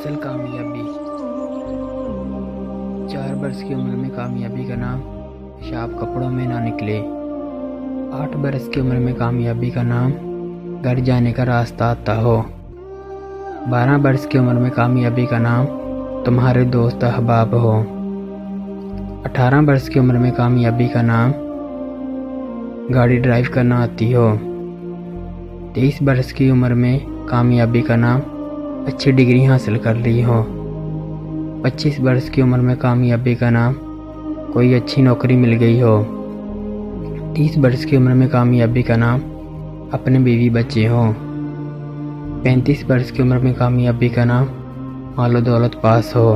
असल कामयाबी। 4 बरस की उम्र में कामयाबी का नाम पेशाब कपड़ों में ना निकले। 8 बरस की उम्र में कामयाबी का नाम घर जाने का रास्ता आता हो। 12 बरस की उम्र में कामयाबी का नाम तुम्हारे दोस्त अहबाब हो। 18 बरस की उम्र में कामयाबी का नाम गाड़ी ड्राइव करना आती हो। 23 बरस की उम्र में कामयाबी का नाम अच्छी डिग्री हासिल कर ली हो। 25 बरस की उम्र में कामयाबी का नाम कोई अच्छी नौकरी मिल गई हो। 30 बरस की उम्र में कामयाबी का नाम अपने बीवी बच्चे हो। 35 बरस की उम्र में कामयाबी का नाम मालो दौलत पास हो।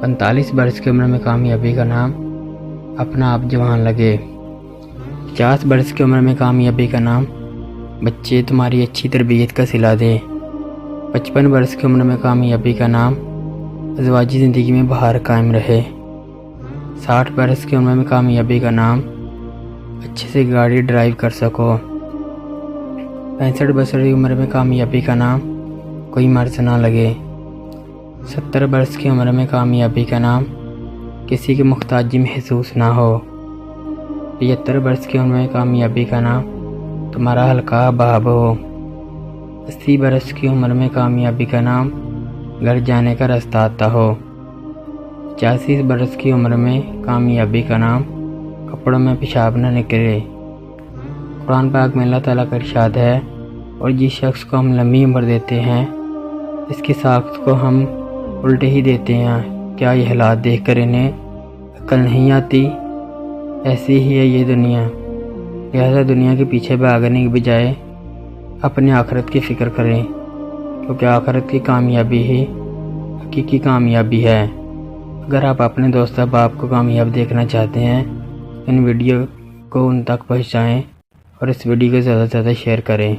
45 बरस की उम्र में कामयाबी का नाम अपना आप जवान लगे। 50 बरस की उम्र में कामयाबी का नाम बच्चे तुम्हारी अच्छी तरबियत का सिला दे। 55 बरस की उम्र में कामयाबी का नाम अज़वाजी ज़िंदगी में बहार कायम रहे। 60 बरस की उम्र में कामयाबी का नाम अच्छे से गाड़ी ड्राइव कर सको। 65 बरस की उम्र में कामयाबी का नाम कोई मर्ज ना लगे। 70 बरस की उम्र में कामयाबी का नाम किसी की मुख्ताजी महसूस ना हो। 75 बरस की उम्र में कामयाबी का नाम तुम्हारा हल्का अहबाब हो। 80 बरस की उम्र में कामयाबी का नाम घर जाने का रास्ता आता हो। 85 बरस की उम्र में कामयाबी का नाम कपड़ों में पेशाब न निकले। कुरान पाक में अल्लाह ताला का इरशाद है, और जिस शख्स को हम लंबी उम्र देते हैं इसकी साख्त को हम उल्टे ही देते हैं। क्या ये हालात देखकर इन्हें अक्ल नहीं आती? ऐसी ही है ये दुनिया। लिहाजा दुनिया के पीछे भागने की बजाय अपने आखिरत की फ़िक्र करें, क्योंकि आखिरत की कामयाबी ही हकीकी कामयाबी है। अगर आप अपने दोस्त अहबाब को कामयाब देखना चाहते हैं, इन वीडियो को उन तक पहुंचाएं और इस वीडियो को ज़्यादा से ज़्यादा शेयर करें।